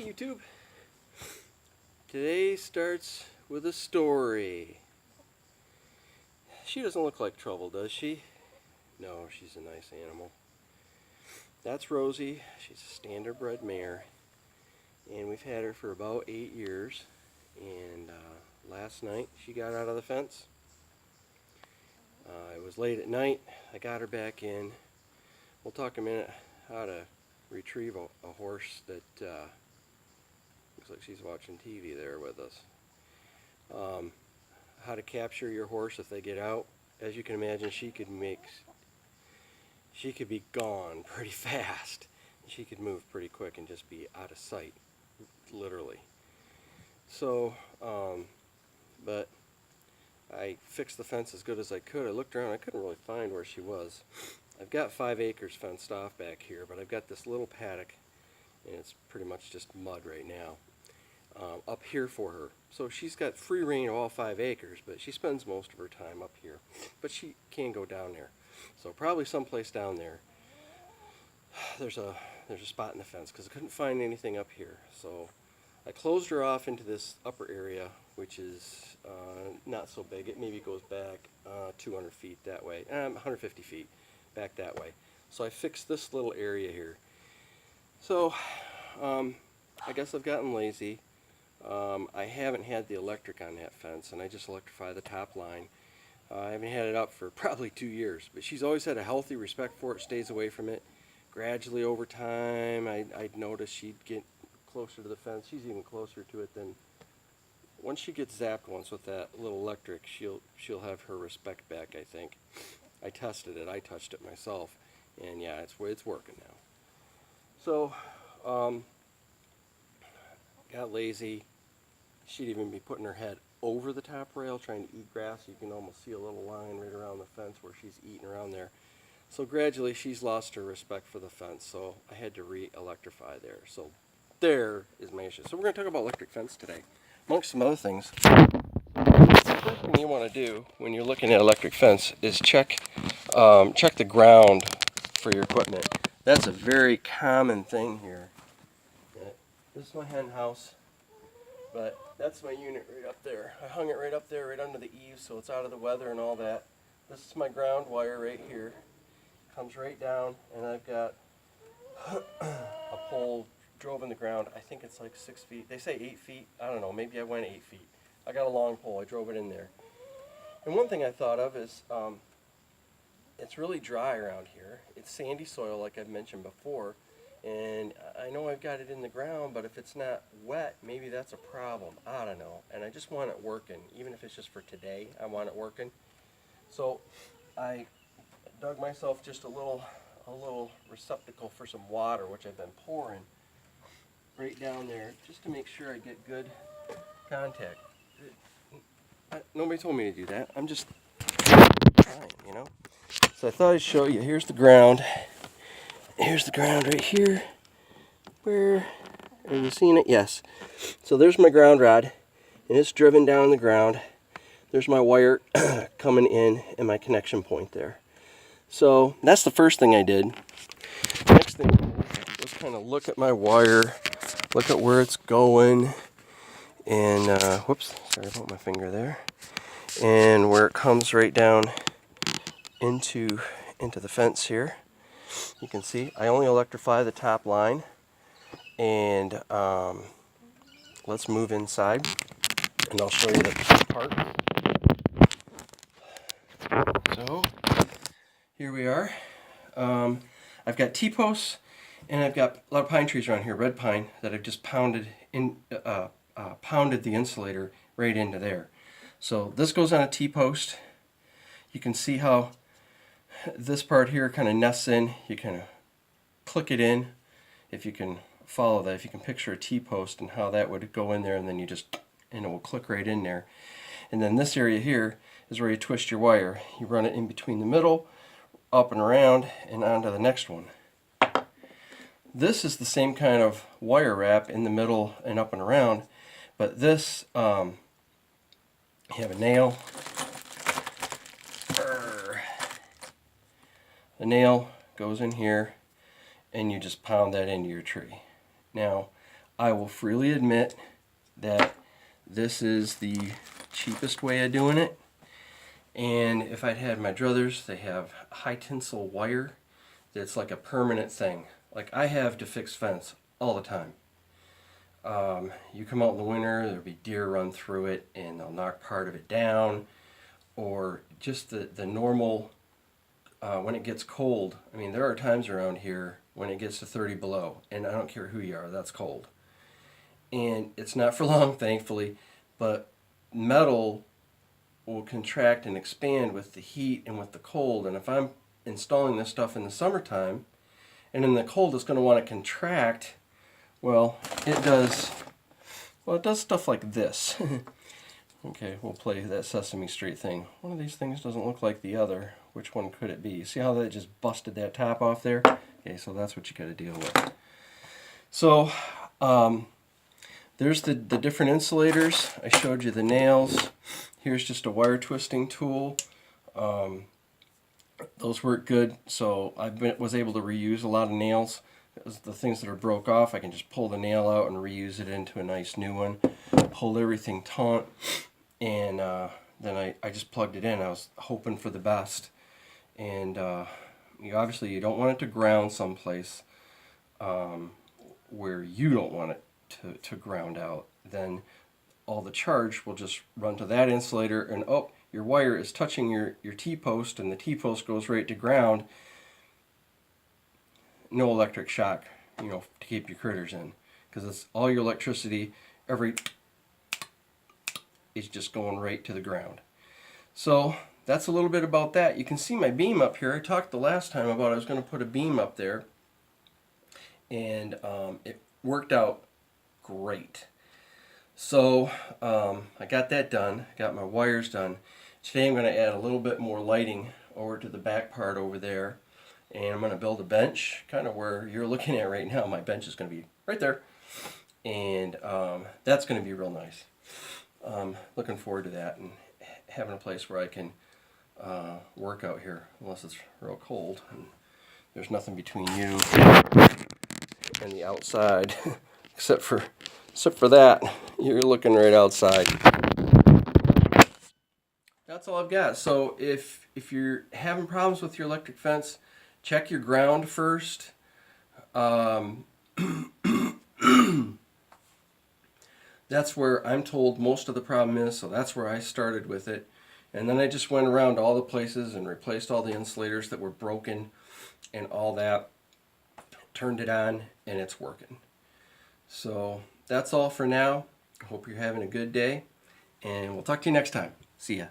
YouTube. Today starts with a story. She doesn't look like trouble, does she? No, she's a nice animal. That's Rosie. She's a standard-bred mare, and we've had her for about 8 years. And last night she got out of the fence. It was late at night. I got her back in. We'll talk a minute how to retrieve a horse that looks like she's watching TV there with us. How to capture your horse if they get out. As you can imagine, she could be gone pretty fast. She could move pretty quick and just be out of sight, literally. So, but I fixed the fence as good as I could. I looked around, I couldn't really find where she was. I've got 5 acres fenced off back here, but I've got this little paddock, and it's pretty much just mud right now, up here for her. So she's got free reign of all 5 acres, but she spends most of her time up here. But she can go down there. So probably someplace down there, there's a spot in the fence, because I couldn't find anything up here. So I closed her off into this upper area, which is not so big. It maybe goes back 200 feet that way, 150 feet back that way. So I fixed this little area here. So I guess I've gotten lazy. I haven't had the electric on that fence, and I just electrify the top line. I haven't had it up for probably 2 years, but she's always had a healthy respect for it, stays away from it. Gradually over time, I'd notice she'd get closer to the fence. She's even closer to it than, once she gets zapped once with that little electric, she'll have her respect back, I think. I tested it, I touched it myself, and yeah, it's working now. So, got lazy. She'd even be putting her head over the top rail trying to eat grass. You can almost see a little line right around the fence where she's eating around there. So gradually she's lost her respect for the fence, so I had to re-electrify there. So there is my issue. So we're going to talk about electric fence today, amongst some other things. The first thing you want to do when you're looking at electric fence is check the ground for your equipment. That's a very common thing here. This is my hen house, but that's my unit right up there. I hung it right up there, right under the eaves, so it's out of the weather and all that. This is my ground wire right here. Comes right down, and I've got a pole drove in the ground. I think it's like 6 feet. They say 8 feet. I don't know. Maybe I went 8 feet. I got a long pole. I drove it in there. And one thing I thought of is it's really dry around here. It's sandy soil, like I've mentioned before. And I know I've got it in the ground, but if it's not wet, maybe that's a problem. I don't know. And I just want it working. Even if it's just for today, I want it working. So I dug myself just a little receptacle for some water, which I've been pouring right down there, just to make sure I get good contact. Nobody told me to do that. I'm just trying, you know. So I thought I'd show you. Here's the ground. Here's the ground right here. Where are you seeing it? Yes. So there's my ground rod, and it's driven down the ground. There's my wire coming in and my connection point there. So that's the first thing I did. Next thing I did was kind of look at my wire, look at where it's going, and whoops, sorry about my finger there, and where it comes right down into the fence here. You can see I only electrify the top line, and let's move inside, and I'll show you the part. So here we are. I've got T-posts, and I've got a lot of pine trees around here, red pine, that I've just pounded the insulator right into there. So this goes on a T-post. You can see how this part here kind of nests in. You kind of click it in, if you can follow that, if you can picture a T-post and how that would go in there, and then and it will click right in there. And then this area here is where you twist your wire. You run it in between the middle, up and around, and onto the next one. This is the same kind of wire wrap in the middle and up and around, but this, you have a nail. The nail goes in here, and you just pound that into your tree. Now, I will freely admit that this is the cheapest way of doing it. And if I'd had my druthers, they have high tensile wire that's like a permanent thing. Like I have to fix fence all the time. You come out in the winter, there'll be deer run through it and they'll knock part of it down. Or just the normal, when it gets cold. I mean, there are times around here when it gets to 30 below, and I don't care who you are, that's cold. And it's not for long, thankfully, but metal will contract and expand with the heat and with the cold. And if I'm installing this stuff in the summertime, and in the cold it's going to want to contract, well, it does stuff like this. Okay, we'll play that Sesame Street thing. One of these things doesn't look like the other. Which one could it be? See how that just busted that top off there? Okay, so that's what you got to deal with. So, there's the different insulators. I showed you the nails. Here's just a wire twisting tool. Those work good, so I was able to reuse a lot of nails. The things that are broke off, I can just pull the nail out and reuse it into a nice new one. Hold everything taut, and then I just plugged it in. I was hoping for the best. And obviously you don't want it to ground someplace where you don't want it to ground out. Then all the charge will just run to that insulator, and oh, your wire is touching your T-post, and the T-post goes right to ground. No electric shock, to keep your critters in, because it's all your electricity. Is just going right to the ground. So that's a little bit about that. You can see my beam up here. I talked the last time about I was going to put a beam up there, and it worked out great. So I got that done, got my wires done. Today I'm going to add a little bit more lighting over to the back part over there, and I'm going to build a bench, kind of where you're looking at right now. My bench is going to be right there, and that's going to be real nice. Looking forward to that and having a place where I can work out here, unless it's real cold and there's nothing between you and the outside except for that. You're looking right outside. That's all I've got. So if you're having problems with your electric fence, check your ground first. That's where I'm told most of the problem is, so that's where I started with it. And then I just went around to all the places and replaced all the insulators that were broken and all that. Turned it on, and it's working. So that's all for now. I hope you're having a good day, and we'll talk to you next time. See ya.